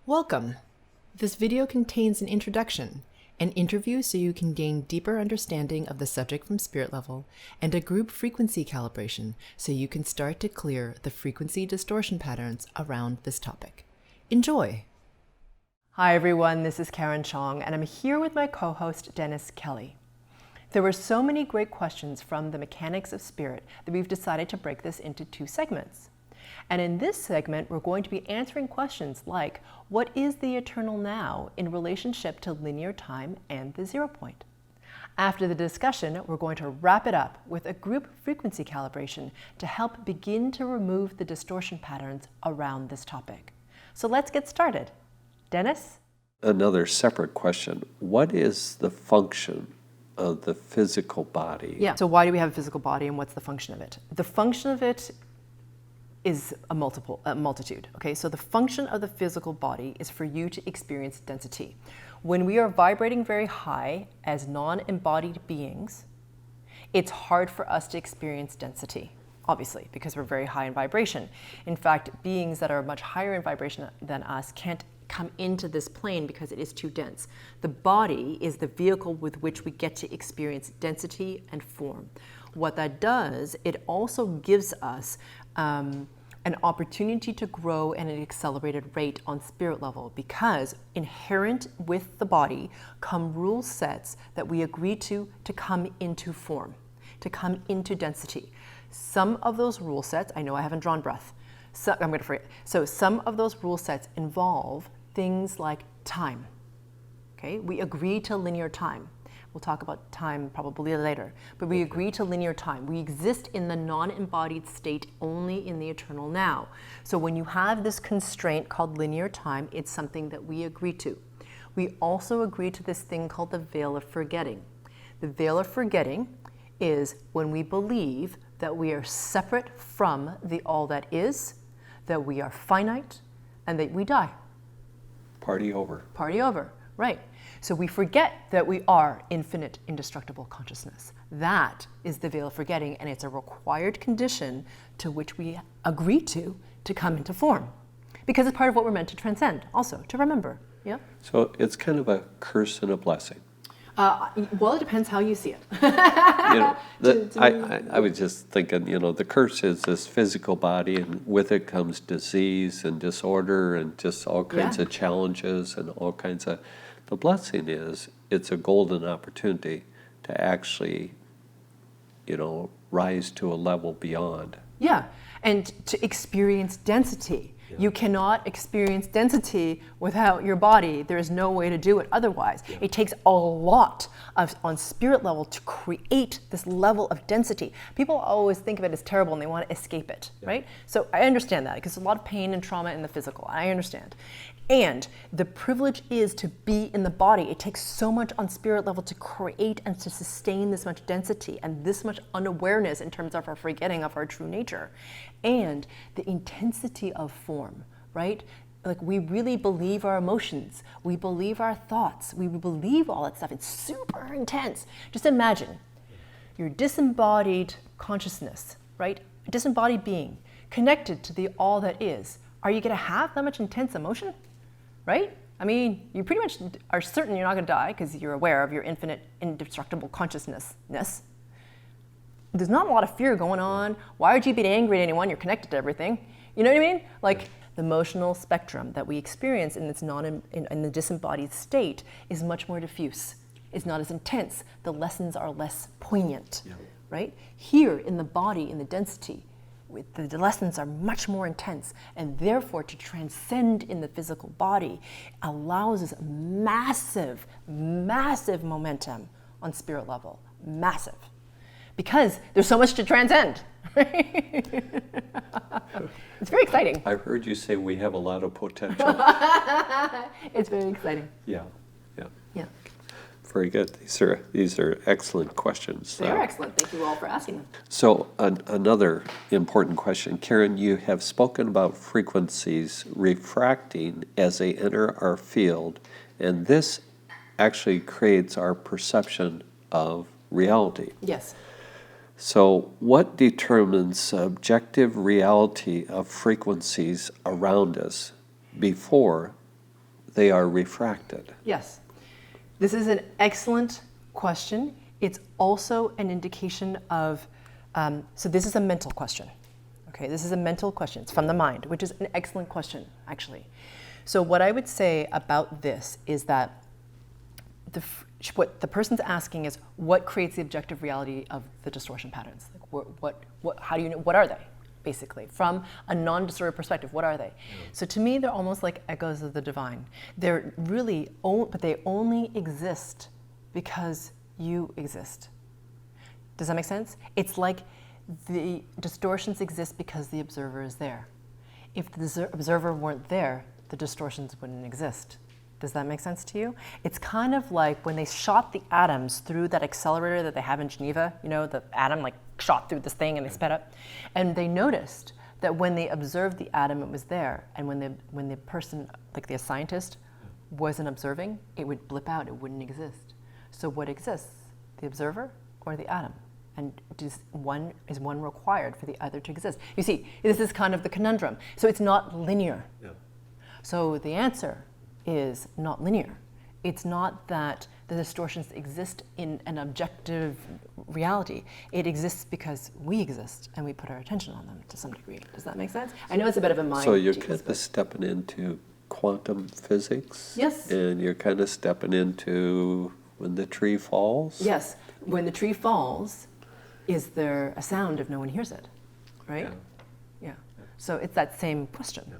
Welcome! This video contains an introduction, an interview so you can gain deeper understanding of the subject from spirit level, and a group frequency calibration so you can start to clear the frequency distortion patterns around this topic. Enjoy! Hi everyone, this is Karen Cheong, and I'm here with my co-host Dennis Kelly. There were so many great questions from the mechanics of spirit that we've decided to break this into 2 segments. And in this segment, we're going to be answering questions like, what is the eternal now in relationship to linear time and the 0 point? After the discussion, we're going to wrap it up with a group frequency calibration to help begin to remove the distortion patterns around this topic. So let's get started. Dennis? Another separate question. What is the function of the physical body? Yeah, so why do we have a physical body and what's the function of it? The function of it is a multitude, okay? So the function of the physical body is for you to experience density. When we are vibrating very high as non-embodied beings, it's hard for us to experience density, obviously, because we're very high in vibration. In fact, beings that are much higher in vibration than us can't come into this plane because it is too dense. The body is the vehicle with which we get to experience density and form. What that does, it also gives us an opportunity to grow at an accelerated rate on spirit level, because inherent with the body come rule sets that we agree to come into form, to come into density. Some of those rule sets, I know I haven't drawn breath, so I'm going to forget. So some of those rule sets involve things like time. Okay, we agree to linear time. We'll talk about time probably later, but we agree to linear time. We exist in the non-embodied state only in the eternal now. So when you have this constraint called linear time, it's something that we agree to. We also agree to this thing called the veil of forgetting. The veil of forgetting is when we believe that we are separate from the all that is, that we are finite, and that we die. Party over. Party over, right. So we forget that we are infinite, indestructible consciousness. That is the veil of forgetting, and it's a required condition to which we agree to come into form. Because it's part of what we're meant to transcend, also, to remember. Yeah? So it's kind of a curse and a blessing. Well, it depends how you see it. I was just thinking, the curse is this physical body, and with it comes disease and disorder and just all kinds of challenges and all kinds of... The blessing is it's a golden opportunity to actually, rise to a level beyond. Yeah, and to experience density. Yeah. You cannot experience density without your body. There is no way to do it otherwise. Yeah. It takes a lot on spirit level to create this level of density. People always think of it as terrible and they want to escape it, right? So I understand that, because there's a lot of pain and trauma in the physical. I understand. And the privilege is to be in the body. It takes so much on spirit level to create and to sustain this much density and this much unawareness in terms of our forgetting of our true nature. And the intensity of form, right? Like, we really believe our emotions. We believe our thoughts. We believe all that stuff. It's super intense. Just imagine your disembodied consciousness, right? A disembodied being connected to the all that is. Are you going to have that much intense emotion? Right? I mean, you pretty much are certain you're not going to die because you're aware of your infinite, indestructible consciousness. There's not a lot of fear going on. Why would you be angry at anyone? You're connected to everything. You know what I mean? Like, the emotional spectrum that we experience in this in the disembodied state is much more diffuse. It's not as intense. The lessons are less poignant, right? Here in the body, in the density, the lessons are much more intense, and therefore to transcend in the physical body allows us massive, massive momentum on spirit level. Massive. Because there's so much to transcend. It's very exciting. I've heard you say we have a lot of potential. It's very exciting. Yeah. Very good. These are excellent questions. They are excellent. Thank you all for asking them. So another important question. Karen, you have spoken about frequencies refracting as they enter our field, and this actually creates our perception of reality. Yes. So what determines objective reality of frequencies around us before they are refracted. Yes. This is an excellent question. It's also an indication of, so this is a mental question. Okay, this is a mental question. It's from the mind, which is an excellent question, actually. So what I would say about this is that what the person's asking is, what creates the objective reality of the distortion patterns? Like how do you know, what are they, basically? From a non-disordered perspective, what are they? So to me, they're almost like echoes of the divine. They're really, but they only exist because you exist. Does that make sense? It's like the distortions exist because the observer is there. If the observer weren't there, the distortions wouldn't exist. Does that make sense to you? It's kind of like when they shot the atoms through that accelerator that they have in Geneva, you know, the atom like shot through this thing and they sped up. And they noticed that when they observed the atom, it was there. And when the person, like the scientist, wasn't observing, it would blip out, it wouldn't exist. So what exists? The observer or the atom? And is one required for the other to exist? You see, this is kind of the conundrum. So it's not linear. Yeah. So the answer is not linear. It's not that the distortions exist in an objective reality. It exists because we exist and we put our attention on them to some degree. Does that make sense? I know it's a bit of a mind. So you're kind of stepping into quantum physics? Yes. And you're kind of stepping into when the tree falls? Yes. When the tree falls, is there a sound if no one hears it? Right? Yeah. So it's that same question. Yeah.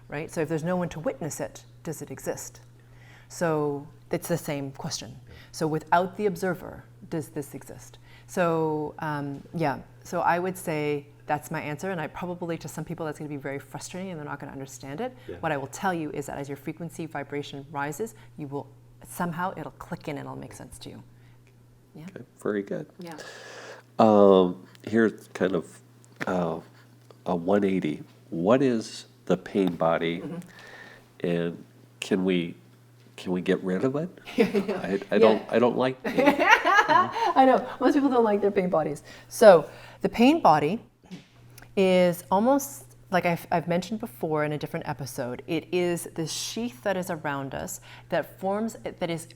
Right? So if there's no one to witness it, does it exist? So it's the same question. So without the observer, does this exist? So so I would say that's my answer, and I probably, to some people, that's going to be very frustrating and they're not going to understand it. Yeah. What I will tell you is that as your frequency vibration rises, you will somehow, it'll click in and it'll make sense to you. Yeah. Okay, very good. Yeah. Here's kind of a 180. What is the pain body, and can we get rid of it? I don't like pain. I know most people don't like their pain bodies. So the pain body is almost like I've mentioned before in a different episode. It is the sheath that is around us that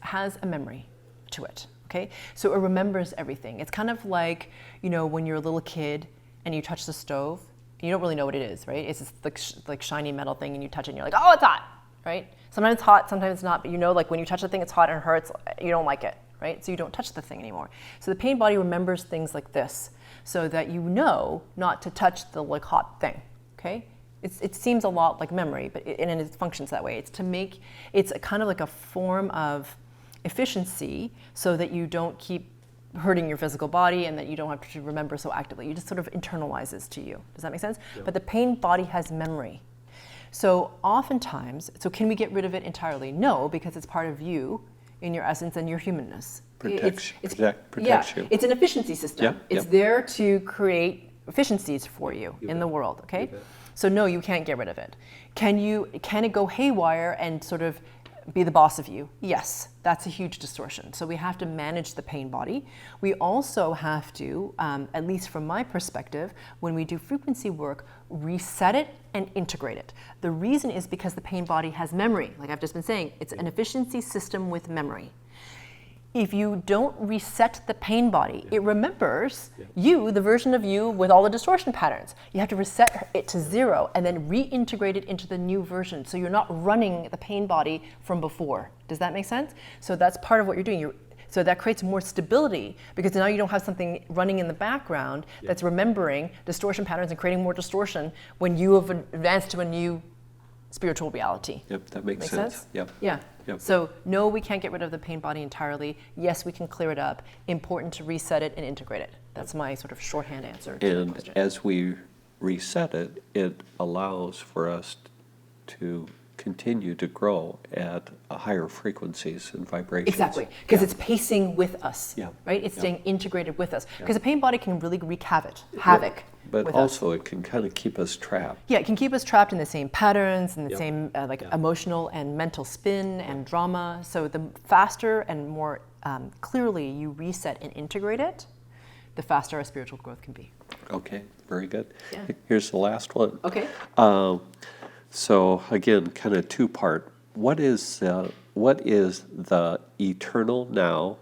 has a memory to it. Okay, so it remembers everything. It's kind of like, you know, when you're a little kid and you touch the stove. You don't really know what it is, right? It's this like shiny metal thing, and you touch it, and you're like, oh, it's hot, right? Sometimes it's hot, sometimes it's not, but you know, like when you touch the thing, it's hot and it hurts. You don't like it, right? So you don't touch the thing anymore. So the pain body remembers things like this, so that you know not to touch the like hot thing. Okay? It seems a lot like memory, but it functions that way. It's a kind of like a form of efficiency, so that you don't keep hurting your physical body and that you don't have to remember so actively. You just sort of internalizes to you. Does that make sense? Yeah. But the pain body has memory. So oftentimes, so can we get rid of it entirely? No, because it's part of you in your essence and your humanness. Protects you. It's an efficiency system. Yeah, it's there to create efficiencies for you in the world, okay? So no, you can't get rid of it. Can it go haywire and sort of be the boss of you? Yes, that's a huge distortion. So we have to manage the pain body. We also have to, at least from my perspective, when we do frequency work, reset it and integrate it. The reason is because the pain body has memory. Like I've just been saying, it's an efficiency system with memory. If you don't reset the pain body, it remembers you, the version of you with all the distortion patterns. You have to reset it to 0 and then reintegrate it into the new version. So you're not running the pain body from before. Does that make sense? So that's part of what you're doing. So that creates more stability, because now you don't have something running in the background that's remembering distortion patterns and creating more distortion when you have advanced to a new spiritual reality. Yep, that makes sense. Yep. Yeah. Yep. So no, we can't get rid of the pain body entirely. Yes, we can clear it up. Important to reset it and integrate it. That's my sort of shorthand answer to the question. As we reset it, it allows for us to continue to grow at higher frequencies and vibrations. Exactly, because it's pacing with us, right? It's staying integrated with us. Because the pain body can really wreak havoc. But also it can kind of keep us trapped. Yeah, it can keep us trapped in the same patterns and the same emotional and mental spin and drama. So the faster and more clearly you reset and integrate it, the faster our spiritual growth can be. Okay, very good. Yeah. Here's the last one. Okay. So again, kind of two-part. what is the eternal now,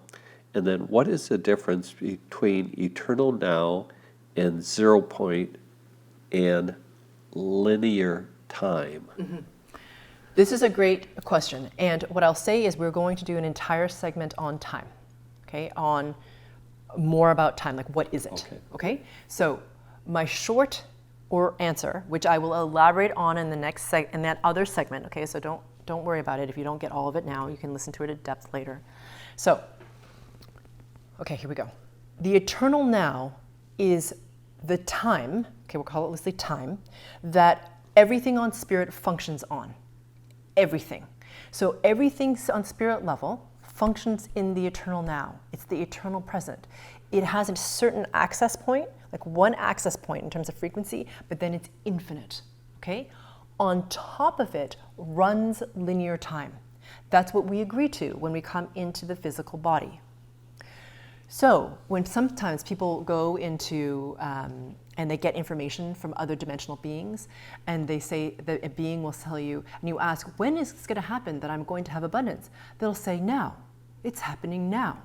and then what is the difference between eternal now and 0 point and linear time? This is a great question, and what I'll say is we're going to do an entire segment on time, okay, on more about time, like what is it, okay? So my short answer, which I will elaborate on in the next in that other segment, okay, so don't worry about it if you don't get all of it now, you can listen to it at depth later. So, okay, here we go. The eternal now is the time, okay, we'll call it loosely time, that everything on spirit functions on. Everything. So everything on spirit level functions in the eternal now. It's the eternal present. It has a certain access point, like one access point in terms of frequency, but then it's infinite, okay? On top of it runs linear time. That's what we agree to when we come into the physical body. So when sometimes people go into, and they get information from other dimensional beings, and they say that a being will tell you, and you ask, when is this going to happen that I'm going to have abundance? They'll say, now. It's happening now.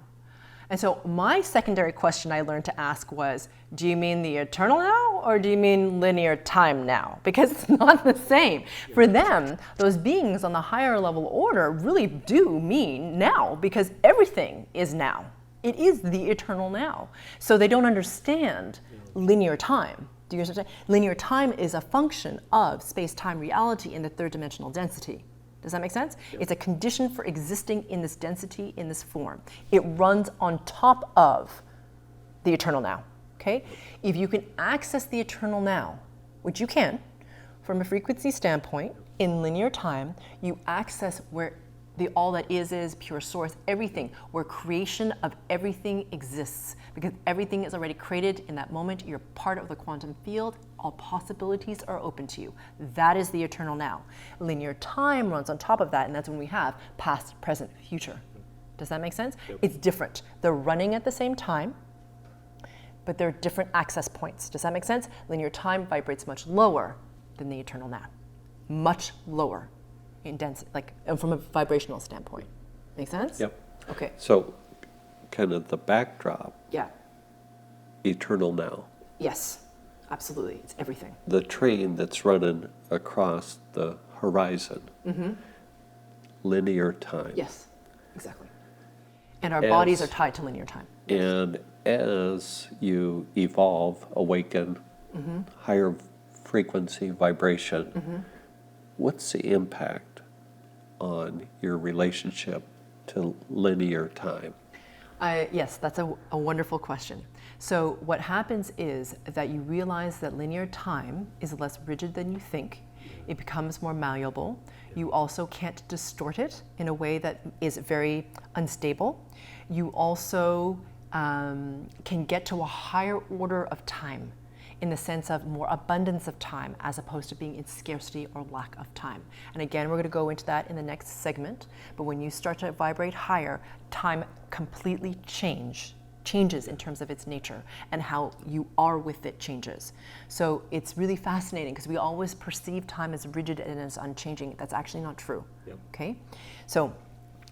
And so my secondary question I learned to ask was, do you mean the eternal now, or do you mean linear time now? Because it's not the same. For them, those beings on the higher level order really do mean now, because everything is now. It is the eternal now. So they don't understand linear time. Do you understand? Linear time is a function of space-time reality in the third dimensional density. Does that make sense? Yep. It's a condition for existing in this density, in this form. It runs on top of the eternal now, okay? If you can access the eternal now, which you can, from a frequency standpoint, in linear time, you access where the all that is pure source, everything, where creation of everything exists. Because everything is already created in that moment. You're part of the quantum field. All possibilities are open to you. That is the eternal now. Linear time runs on top of that, and that's when we have past, present, future. Does that make sense? Yep. It's different. They're running at the same time, but they're different access points. Does that make sense? Linear time vibrates much lower than the eternal now. Much lower in density, like from a vibrational standpoint. Make sense? Yep. Okay. So, kind of the backdrop. Yeah. Eternal now. Yes, absolutely. It's everything. The train that's running across the horizon. Mm-hmm. Linear time. Yes, exactly. And our bodies are tied to linear time. And as you evolve, awaken, higher frequency vibration, what's the impact on your relationship to linear time? Yes, that's a wonderful question. So what happens is that you realize that linear time is less rigid than you think. It becomes more malleable. You also can't distort it in a way that is very unstable. You also can get to a higher order of time, in the sense of more abundance of time, as opposed to being in scarcity or lack of time. And again, we're going to go into that in the next segment, but when you start to vibrate higher, time completely changes in terms of its nature, and how you are with it changes. So it's really fascinating, because we always perceive time as rigid and as unchanging. That's actually not true. Yep. Okay? So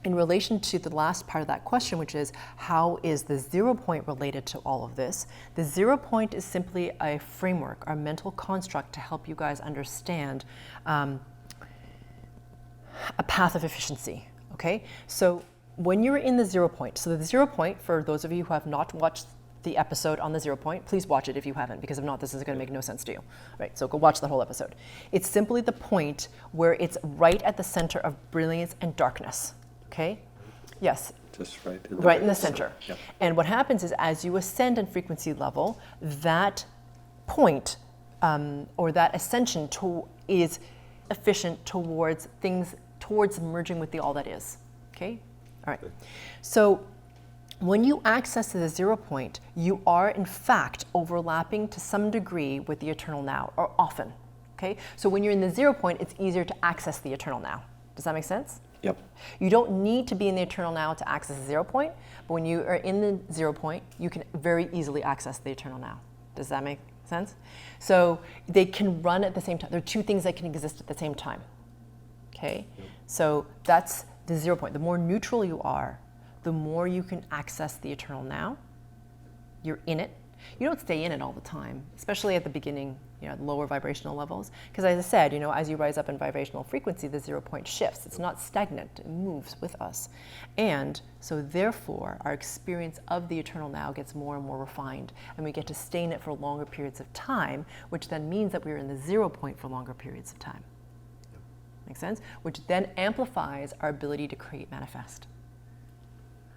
in relation to the last part of that question, which is how is the 0 point related to all of this? The 0 point is simply a framework, our mental construct, to help you guys understand a path of efficiency, okay? So when you're in the 0 point, so the 0 point, for those of you who have not watched the episode on the 0 point, please watch it if you haven't, because if not, this is going to make no sense to you. Right, so go watch the whole episode. It's simply the point where it's right at the center of brilliance and darkness. Okay? Yes. Just right in the center. Yep. And what happens is, as you ascend in frequency level, that point or that ascension is efficient towards merging with the all that is. Okay? All right. So when you access the 0 point, you are in fact overlapping to some degree with the eternal now, or often. Okay? So when you're in the 0 point, it's easier to access the eternal now. Does that make sense? Yep. You don't need to be in the eternal now to access the 0 point, but when you are in the 0 point, you can very easily access the eternal now. Does that make sense? So they can run at the same time. There are two things that can exist at the same time. Okay, so that's the 0 point. The more neutral you are, the more you can access the eternal now. You're in it. You don't stay in it all the time, especially at the beginning, at lower vibrational levels. Because as I said, as you rise up in vibrational frequency, the 0 point shifts. It's not stagnant, it moves with us. And so therefore, our experience of the eternal now gets more and more refined, and we get to stay in it for longer periods of time, which then means that we're in the 0 point for longer periods of time. Make sense? Which then amplifies our ability to create manifest.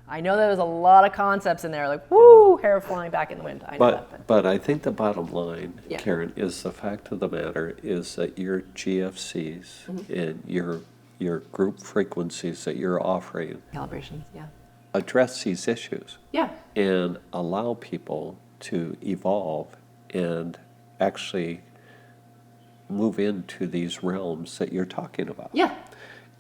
I know there's a lot of concepts in there, like, woo, hair flying back in the wind. I know that. But I think the bottom line, Karen, is the fact of the matter is that your GFCs and your group frequencies that you're offering Calibrations, address these issues. Yeah. And allow people to evolve and actually move into these realms that you're talking about. Yeah.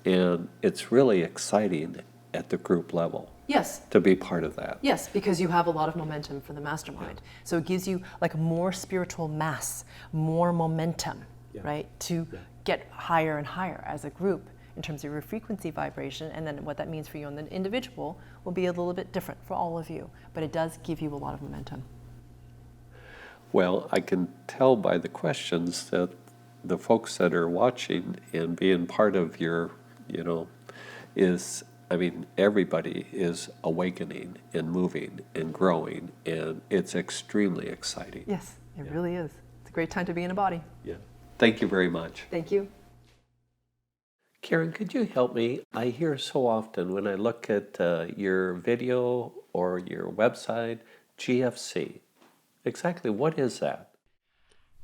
And it's really exciting at the group level. Yes. To be part of that. Yes, because you have a lot of momentum for the mastermind. So it gives you like more spiritual mass, more momentum, right? To get higher and higher as a group in terms of your frequency vibration. And then what that means for you on the individual will be a little bit different for all of you. But it does give you a lot of momentum. Well, I can tell by the questions that the folks that are watching and being part of your, everybody is awakening and moving and growing, and it's extremely exciting. Yes, it really is. It's a great time to be in a body. Yeah. Thank you very much. Thank you. Karen, could you help me? I hear so often when I look at your video or your website, GFC. Exactly what is that?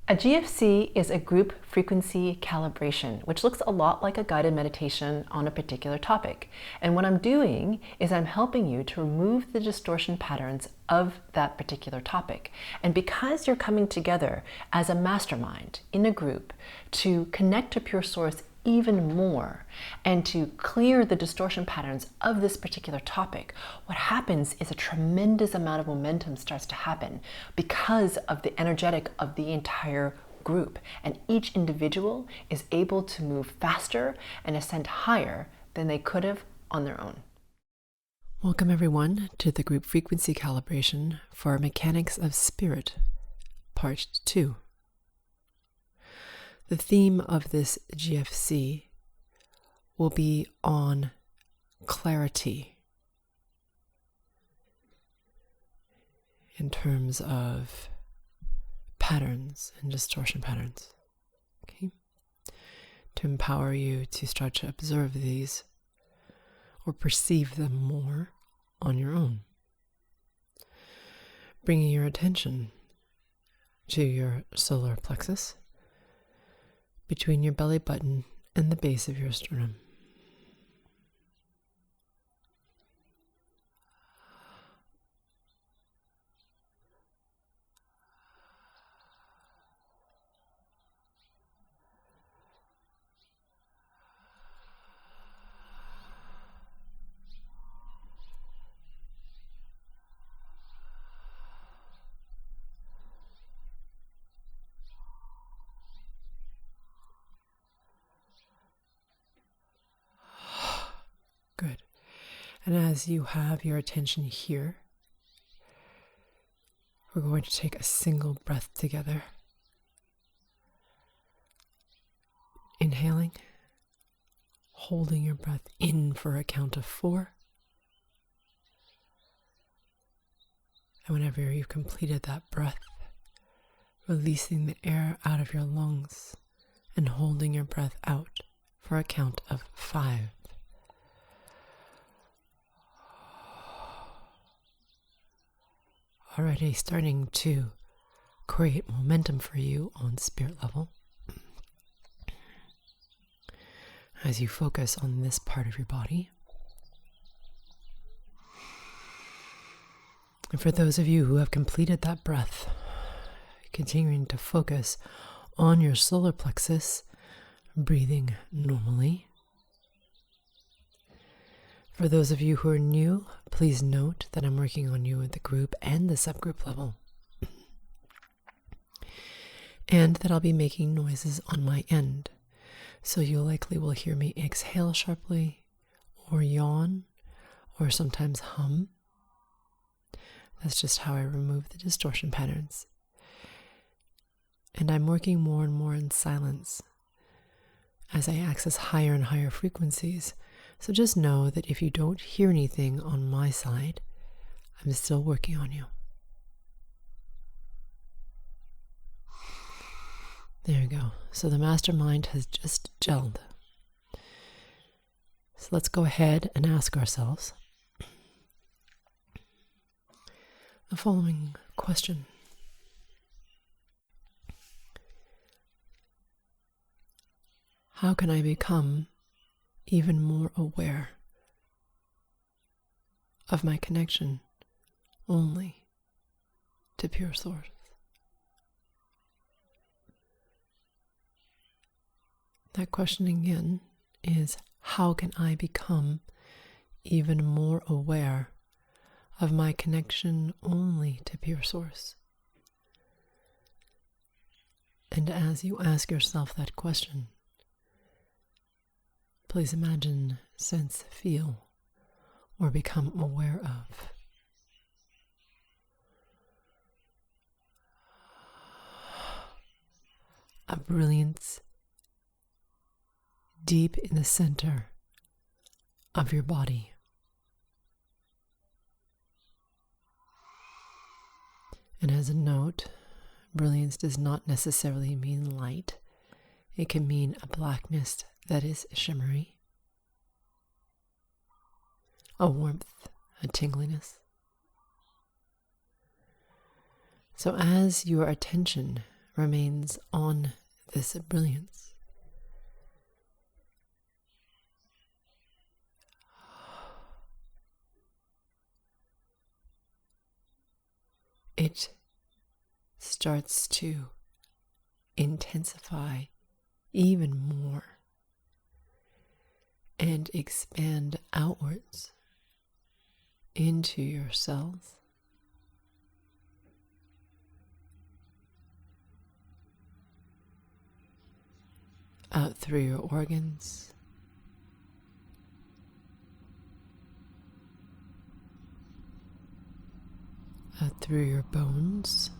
A GFC is a group frequency calibration, which looks a lot like a guided meditation on a particular topic. And what I'm doing is I'm helping you to remove the distortion patterns of that particular topic. And because you're coming together as a mastermind in a group to connect to pure source even more and to clear the distortion patterns of this particular topic, what happens is a tremendous amount of momentum starts to happen because of the energetic of the entire group, and each individual is able to move faster and ascend higher than they could have on their own. Welcome everyone to the Group Frequency Calibration for Mechanics of Spirit, Part 2. The theme of this GFC will be on clarity in terms of patterns and distortion patterns. Okay? To empower you to start to observe these or perceive them more on your own. Bringing your attention to your solar plexus, between your belly button and the base of your sternum. Good. And as you have your attention here, we're going to take a single breath together. Inhaling, holding your breath in for a count of 4. And whenever you've completed that breath, releasing the air out of your lungs and holding your breath out for a count of 5. Already starting to create momentum for you on spirit level as you focus on this part of your body. And for those of you who have completed that breath, continuing to focus on your solar plexus, breathing normally. For those of you who are new, please note that I'm working on you at the group and the subgroup level. And that I'll be making noises on my end. So you likely will hear me exhale sharply, or yawn, or sometimes hum. That's just how I remove the distortion patterns. And I'm working more and more in silence as I access higher and higher frequencies. So just know that if you don't hear anything on my side, I'm still working on you. There you go. So the mastermind has just gelled. So let's go ahead and ask ourselves the following question. How can I become even more aware of my connection only to pure source? That question again is, how can I become even more aware of my connection only to pure source? And as you ask yourself that question, please imagine, sense, feel, or become aware of a brilliance deep in the center of your body. And as a note, brilliance does not necessarily mean light. It can mean a blackness that is shimmery, a warmth, a tingliness. So as your attention remains on this brilliance, it starts to intensify even more and expand outwards into your cells, out through your organs, out through your bones,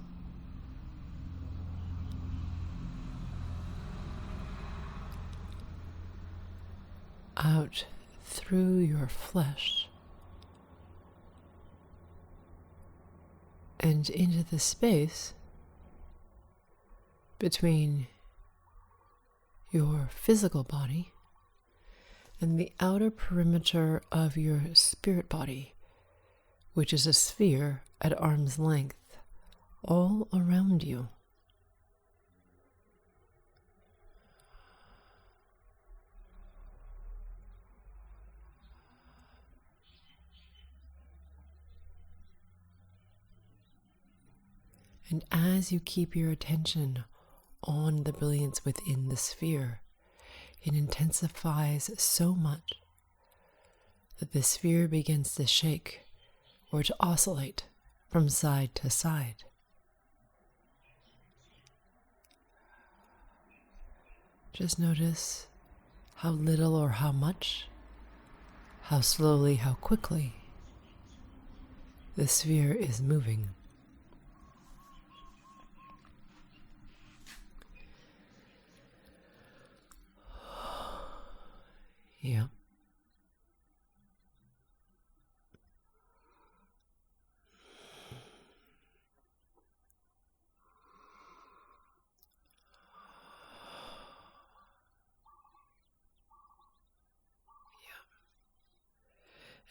out through your flesh, and into the space between your physical body and the outer perimeter of your spirit body, which is a sphere at arm's length all around you. And as you keep your attention on the brilliance within the sphere, it intensifies so much that the sphere begins to shake or to oscillate from side to side. Just notice how little or how much, how slowly, how quickly the sphere is moving. Yeah.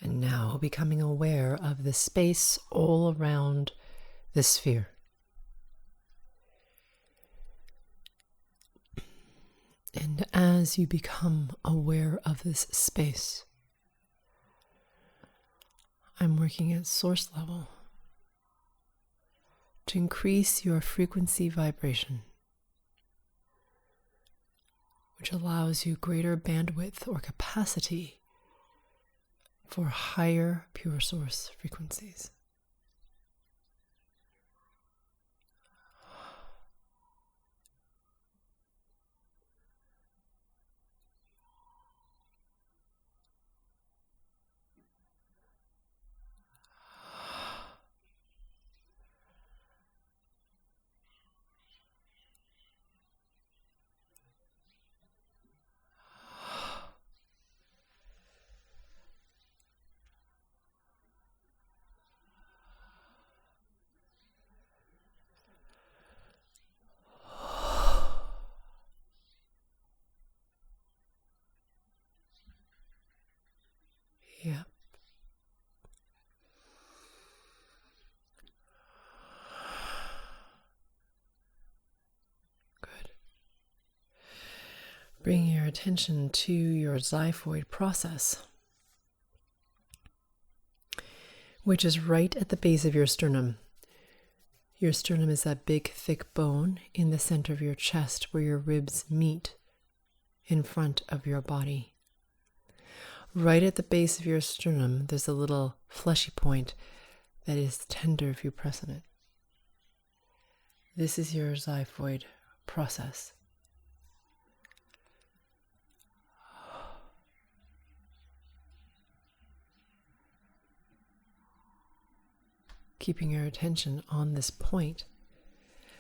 And now becoming aware of the space all around the sphere. And as you become aware of this space, I'm working at source level to increase your frequency vibration, which allows you greater bandwidth or capacity for higher pure source frequencies. Yeah. Good. Bring your attention to your xiphoid process, which is right at the base of your sternum. Your sternum is that big, thick bone in the center of your chest where your ribs meet in front of your body. Right at the base of your sternum, there's a little fleshy point that is tender if you press on it. This is your xiphoid process. Keeping your attention on this point,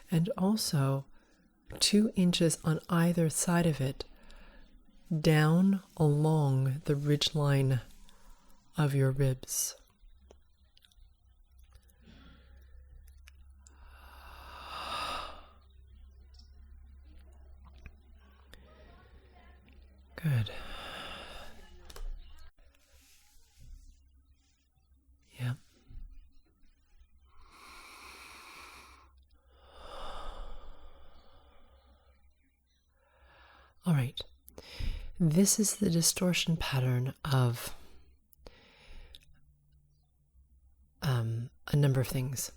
and also 2 inches on either side of it, down along the ridgeline of your ribs. Good. Yeah. All right. This is the distortion pattern of a number of things.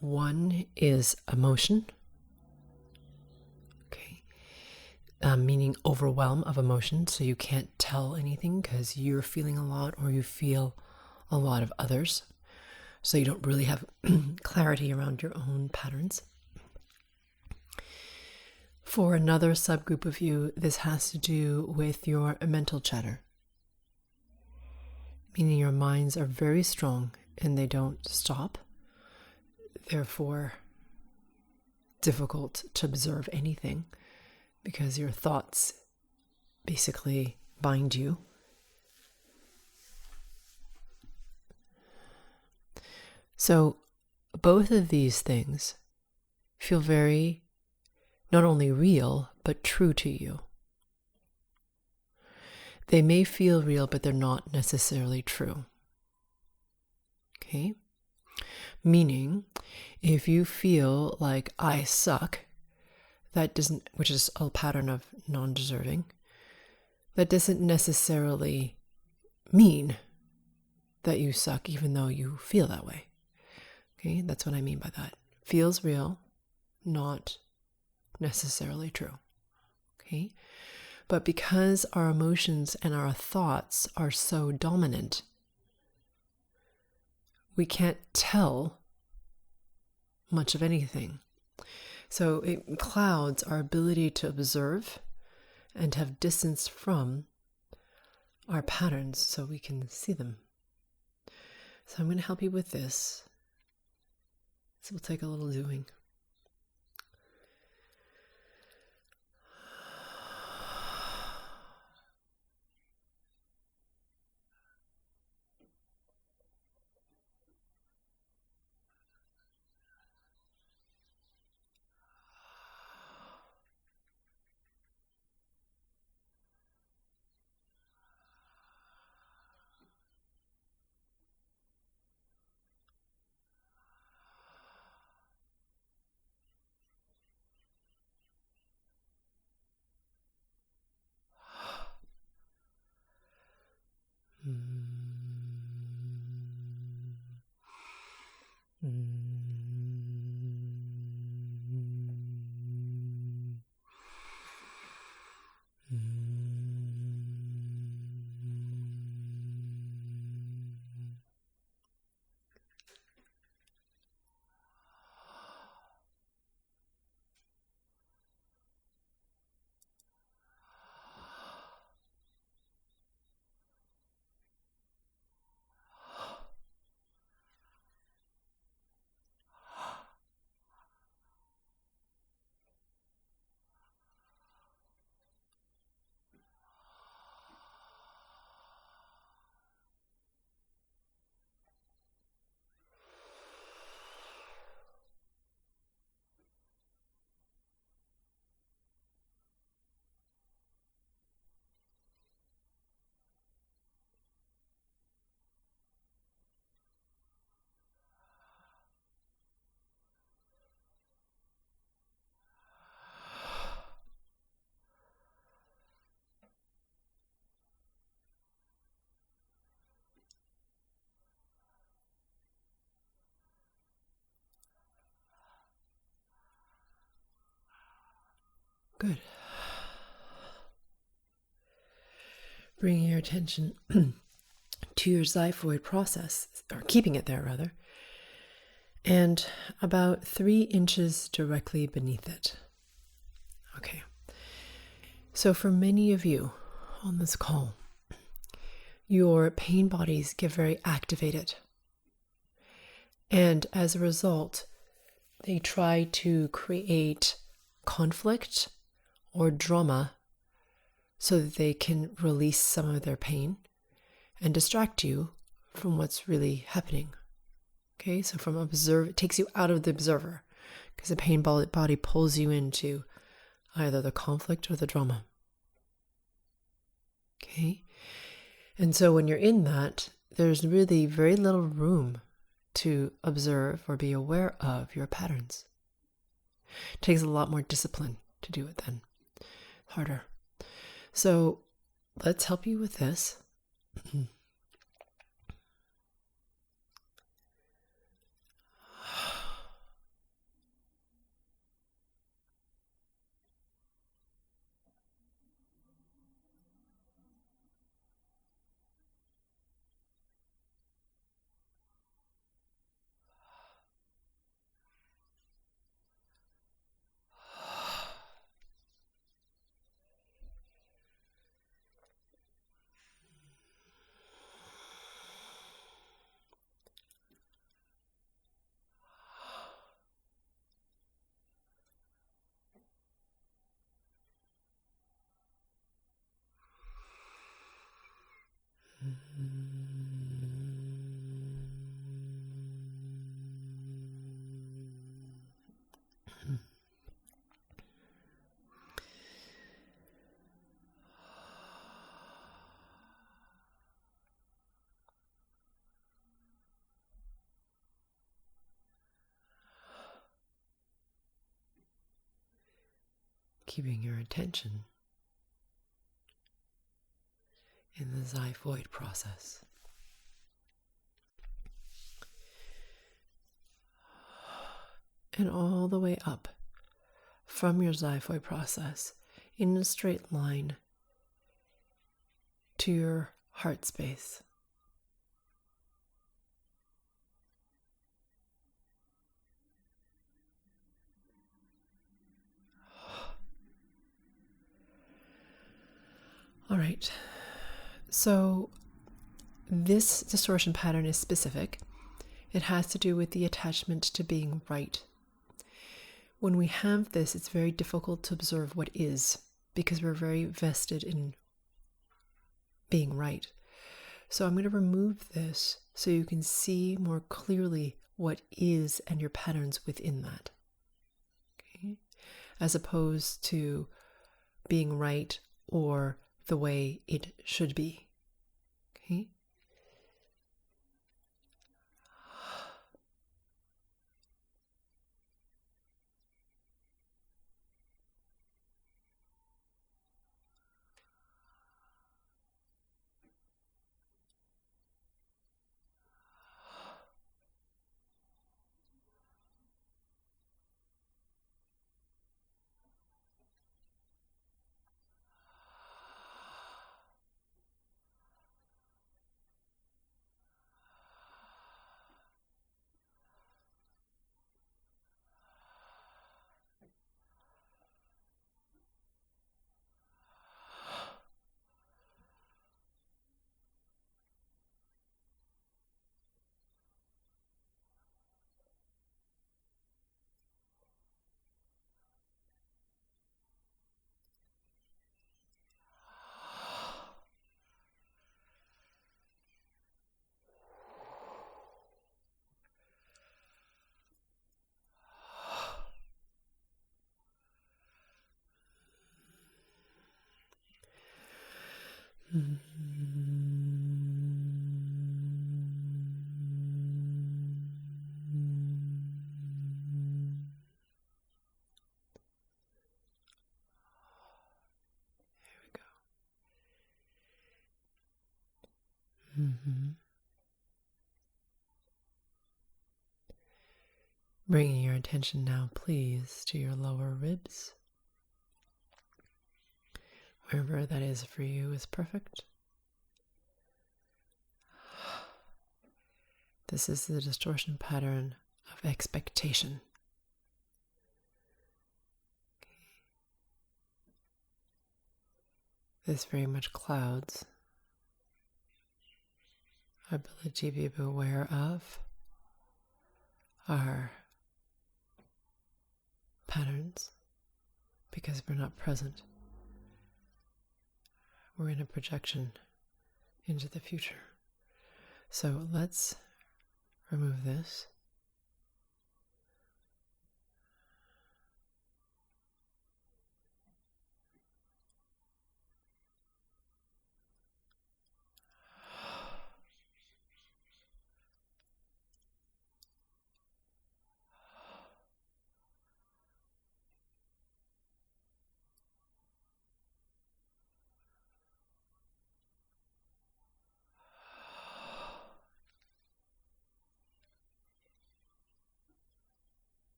One is emotion, okay, meaning overwhelm of emotion, so you can't tell anything because you're feeling a lot or you feel a lot of others, so you don't really have clarity around your own patterns. For another subgroup of you, this has to do with your mental chatter, meaning your minds are very strong and they don't stop, therefore difficult to observe anything because your thoughts basically bind you. So both of these things feel very not only real, but true to you. They may feel real, but they're not necessarily true. Okay? Meaning, if you feel like I suck, that doesn't, which is a pattern of non-deserving, that doesn't necessarily mean that you suck, even though you feel that way. Okay? That's what I mean by that. Feels real, not necessarily true. Okay? But because our emotions and our thoughts are so dominant, we can't tell much of anything. So it clouds our ability to observe and have distance from our patterns so we can see them. So I'm going to help you with this. So we'll take a little doing. Good. Bringing your attention to your xiphoid process, or keeping it there rather, and about 3 inches directly beneath it. Okay. So for many of you on this call, your pain bodies get very activated. And as a result, they try to create conflict or drama so that they can release some of their pain and distract you from what's really happening. Okay, so from it takes you out of the observer, because the pain body pulls you into either the conflict or the drama. Okay, and so when you're in that, there's really very little room to observe or be aware of your patterns. It takes a lot more discipline to do it then. Harder. So let's help you with this. Keeping your attention in the xiphoid process. And all the way up from your xiphoid process in a straight line to your heart space. All right, so this distortion pattern is specific. It has to do with the attachment to being right. When we have this, it's very difficult to observe what is, because we're very vested in being right. So I'm going to remove this so you can see more clearly what is and your patterns within that. Okay? As opposed to being right or the way it should be. Okay? Bringing your attention now, please, to your lower ribs. wherever that is for you is perfect. This is the distortion pattern of expectation. This very much clouds our ability to be aware of our patterns because we're not present. We're in a projection into the future. So let's remove this.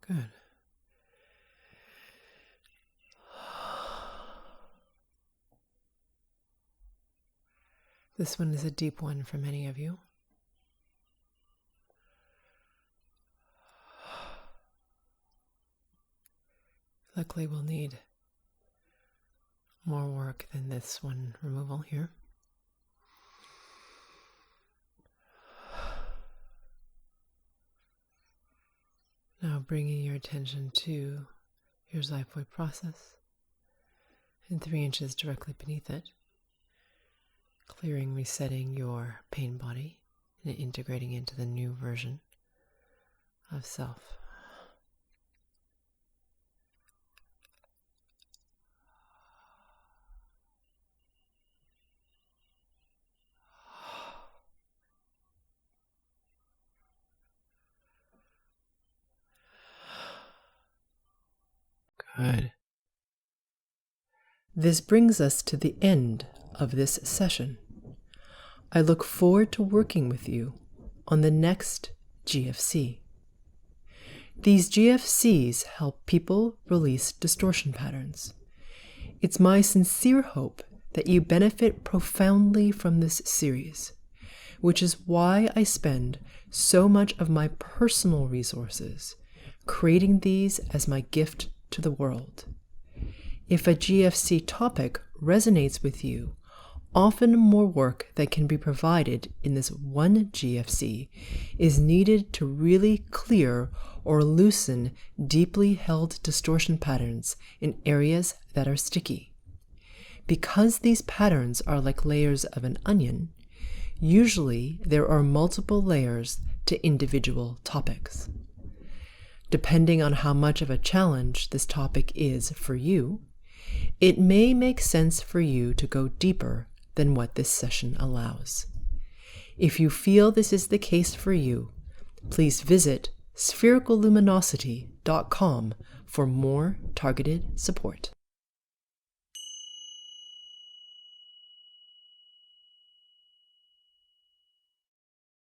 Good. This one is a deep one for many of you. Luckily, we'll need more work than this one removal here. Now bringing your attention to your xiphoid process and 3 inches directly beneath it, clearing, resetting your pain body and integrating into the new version of self. Good. This brings us to the end of this session. I look forward to working with you on the next GFC. These GFCs help people release distortion patterns. It's my sincere hope that you benefit profoundly from this series, which is why I spend so much of my personal resources creating these as my gift to the world. If a GFC topic resonates with you, often more work that can be provided in this one GFC is needed to really clear or loosen deeply held distortion patterns in areas that are sticky. Because these patterns are like layers of an onion, usually there are multiple layers to individual topics. Depending on how much of a challenge this topic is for you, it may make sense for you to go deeper than what this session allows. If you feel this is the case for you, please visit sphericalluminosity.com for more targeted support.